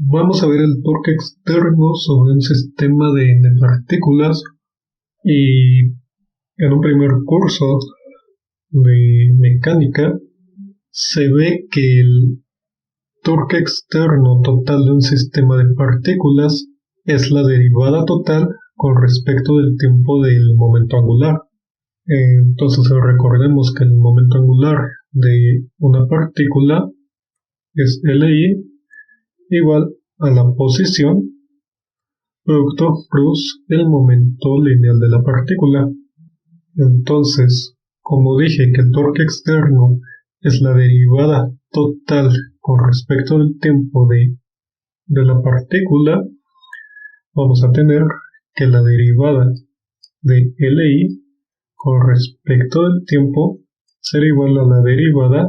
Vamos a ver el torque externo sobre un sistema de partículas y en un primer curso de mecánica se ve que el torque externo total de un sistema de partículas es la derivada total con respecto del tiempo del momento angular. Entonces recordemos que el momento angular de una partícula es LI igual a la posición producto plus el momento lineal de la partícula. Entonces, como dije que el torque externo es la derivada total con respecto al tiempo de la partícula, vamos a tener que la derivada de LI con respecto del tiempo será igual a la derivada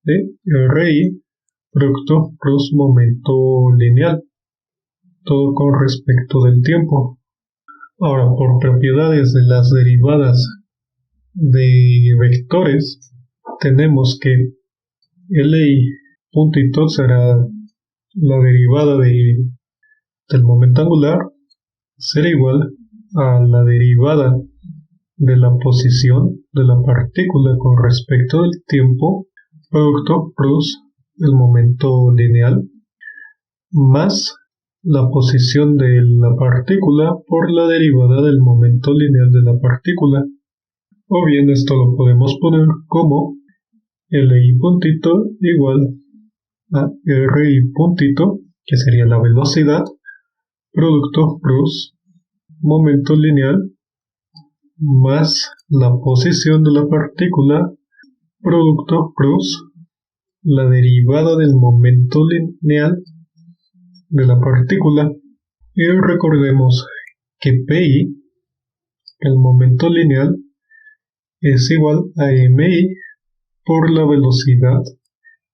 de RI producto plus momento lineal, todo con respecto del tiempo. Ahora, por propiedades de las derivadas de vectores, tenemos que LI puntito será la derivada del momento angular, será igual a la derivada de la posición de la partícula con respecto del tiempo, producto plus el momento lineal, más la posición de la partícula por la derivada del momento lineal de la partícula. O bien esto lo podemos poner como LI puntito igual a RI puntito, que sería la velocidad, producto plus momento lineal, más la posición de la partícula, producto plus la derivada del momento lineal de la partícula. Y recordemos que PI, el momento lineal, es igual a MI por la velocidad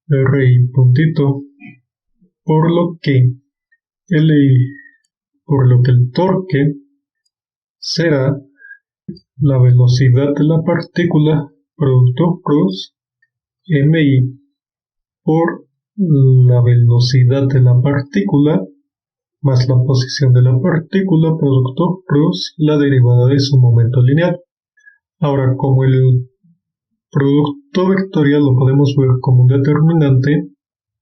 RI puntito, por lo que el torque será la velocidad de la partícula producto plus MI por la velocidad de la partícula más la posición de la partícula producto plus la derivada de su momento lineal. Ahora, como el producto vectorial lo podemos ver como un determinante,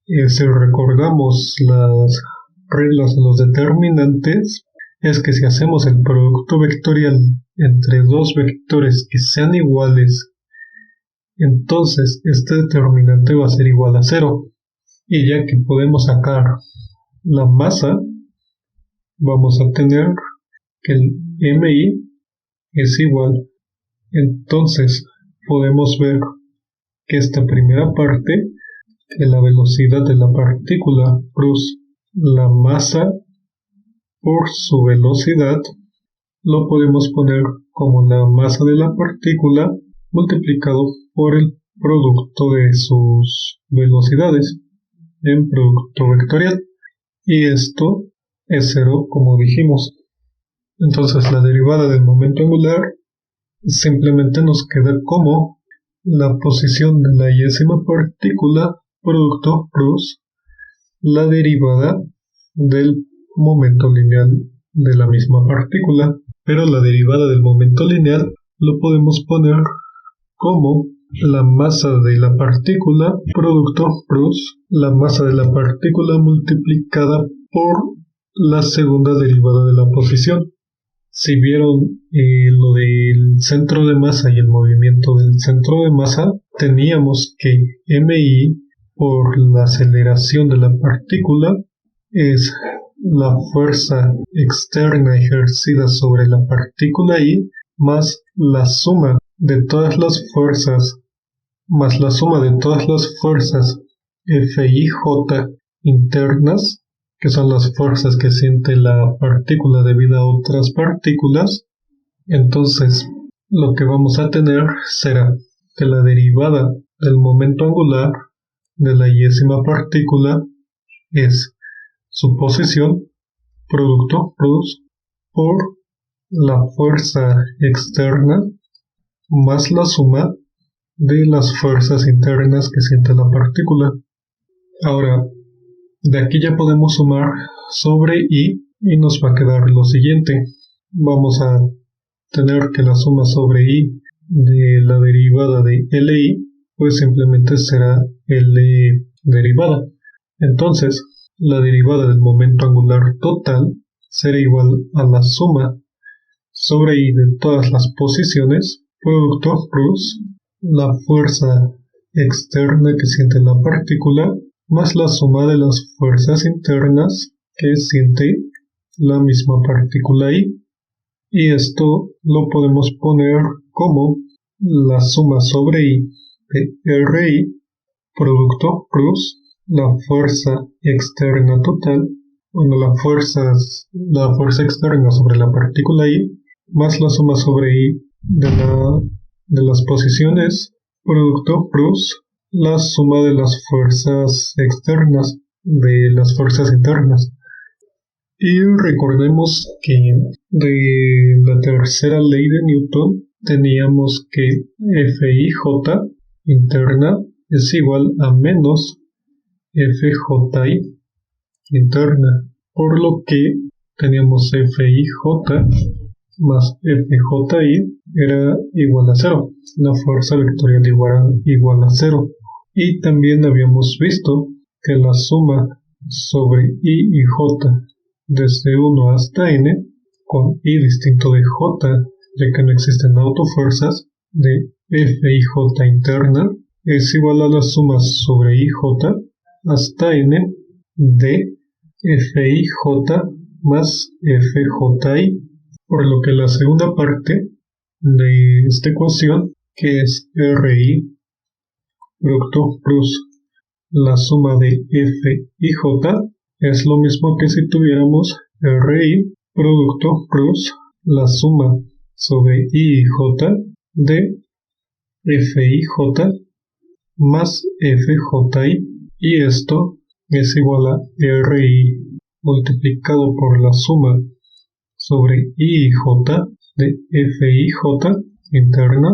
si recordamos las reglas de los determinantes, es que si hacemos el producto vectorial entre dos vectores que sean iguales, entonces este determinante va a ser igual a 0. Y ya que podemos sacar la masa, vamos a tener que el MI es igual. Entonces podemos ver que esta primera parte, que la velocidad de la partícula plus la masa por su velocidad, lo podemos poner como la masa de la partícula multiplicado por el producto de sus velocidades en producto vectorial. Y esto es 0, como dijimos. Entonces la derivada del momento angular simplemente nos queda como la posición de la yésima partícula producto plus la derivada del momento lineal de la misma partícula. Pero la derivada del momento lineal lo podemos poner como la masa de la partícula producto plus la masa de la partícula multiplicada por la segunda derivada de la posición. Si vieron lo del centro de masa y el movimiento del centro de masa, teníamos que MI por la aceleración de la partícula es la fuerza externa ejercida sobre la partícula I más la suma de todas las fuerzas FIJ internas, que son las fuerzas que siente la partícula debido a otras partículas. Entonces lo que vamos a tener será que la derivada del momento angular de la yésima partícula es su posición producto plus por la fuerza externa más la suma de las fuerzas internas que siente la partícula. Ahora, De aquí ya podemos sumar sobre i y nos va a quedar lo siguiente. Vamos a tener que la suma sobre i de la derivada de li pues simplemente será L derivada. Entonces, la derivada del momento angular total será igual a la suma sobre I de todas las posiciones, producto plus la fuerza externa que siente la partícula, más la suma de las fuerzas internas que siente la misma partícula I. Y esto lo podemos poner como la suma sobre I de RI, producto plus la fuerza externa total, la fuerza externa sobre la partícula I, más la suma sobre I de las posiciones, producto plus la suma de las fuerzas externas de las fuerzas internas. Y recordemos que de la tercera ley de Newton teníamos que Fij interna es igual a menos Fji interna, por lo que teníamos Fij más Fji era igual a 0, la fuerza vectorial igual a 0. Y también habíamos visto que la suma sobre I y J desde 1 hasta n, con I distinto de J, ya que no existen autofuerzas, de Fij interna, es igual a la suma sobre IJ hasta n de Fij más Fji, por lo que la segunda parte de esta ecuación, que es RI producto plus la suma de Fij, es lo mismo que si tuviéramos RI producto plus la suma sobre IJ de Fij más Fji, y esto es igual a RI multiplicado por la suma sobre IJ de Fij interna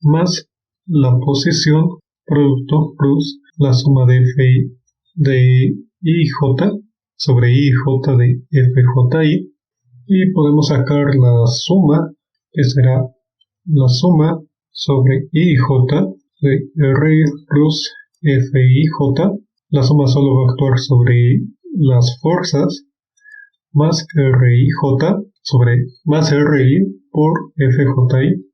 más la posición producto plus la suma de IJ sobre IJ de Fji, y podemos sacar la suma, que será la suma sobre IJ de R plus Fij. La suma solo va a actuar sobre las fuerzas más RIJ sobre más RI por FJI.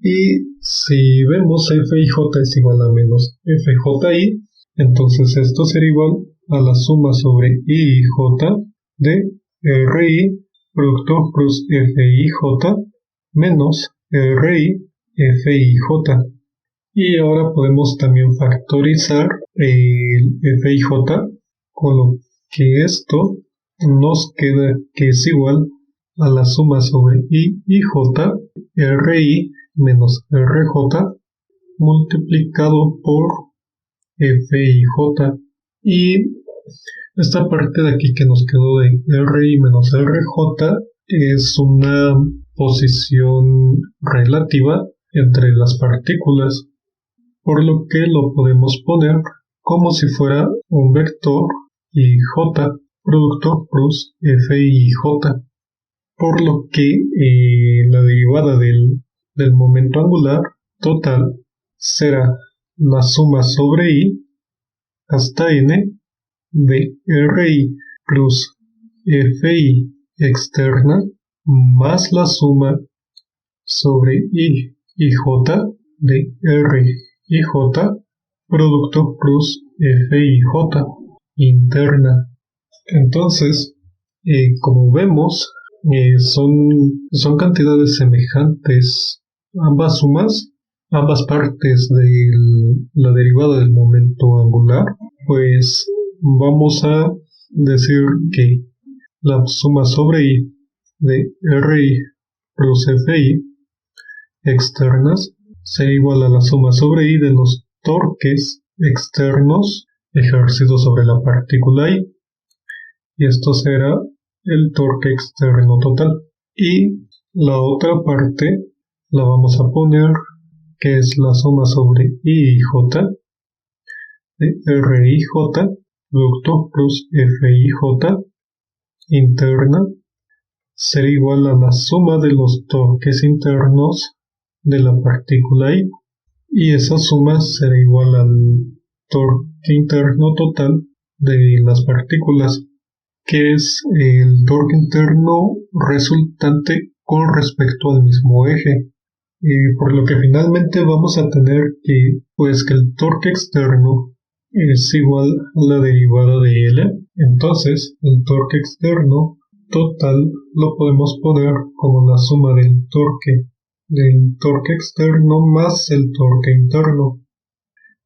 Y si vemos Fij es igual a menos Fji, entonces esto será igual a la suma sobre IJ de RI producto plus Fij menos RI Fij. Y ahora podemos también factorizar el Fij, con lo que esto nos queda que es igual a la suma sobre IJ RI menos RJ multiplicado por Fij. Y esta parte de aquí que nos quedó de RI menos RJ es una posición relativa entre las partículas, por lo que lo podemos poner como si fuera un vector y J producto plus Fij, por lo que la derivada del momento angular total será la suma sobre I hasta n de RI plus Fi externa más la suma sobre I y J de R y J producto plus Fij interna. Entonces, como vemos, son cantidades semejantes ambas sumas, ambas partes de la derivada del momento angular. Pues vamos a decir que la suma sobre I de RI plus Fi externas será igual a la suma sobre I de los torques externos ejercidos sobre la partícula I, y esto será el torque externo total. Y la otra parte la vamos a poner que es la suma sobre IJ de RIJ producto plus FIJ interna será igual a la suma de los torques internos de la partícula I, y esa suma será igual al torque interno total de las partículas, que es el torque interno resultante con respecto al mismo eje. Por lo que finalmente vamos a tener que el torque externo es igual a la derivada de L. Entonces el torque externo total lo podemos poner como la suma del torque externo más el torque interno.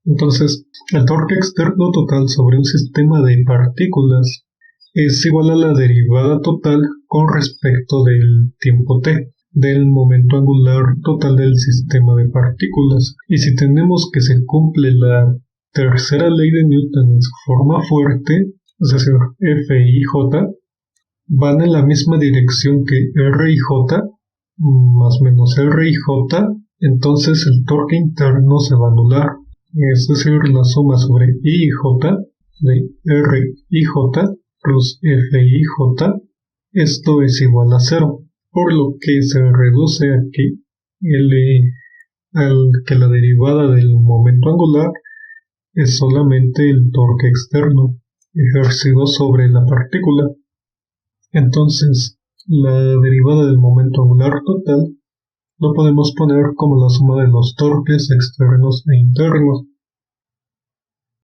Entonces el torque externo total sobre un sistema de partículas es igual a la derivada total con respecto del tiempo t, del momento angular total del sistema de partículas. Y si tenemos que se cumple la tercera ley de Newton en su forma fuerte, es decir, F y J, van en la misma dirección que R y J, más menos R y J, entonces el torque interno se va a anular. Es decir, la suma sobre I y J de R y J plus F y J, esto es igual a 0, por lo que se reduce a que la derivada del momento angular es solamente el torque externo ejercido sobre la partícula. Entonces, la derivada del momento angular total lo podemos poner como la suma de los torques externos e internos.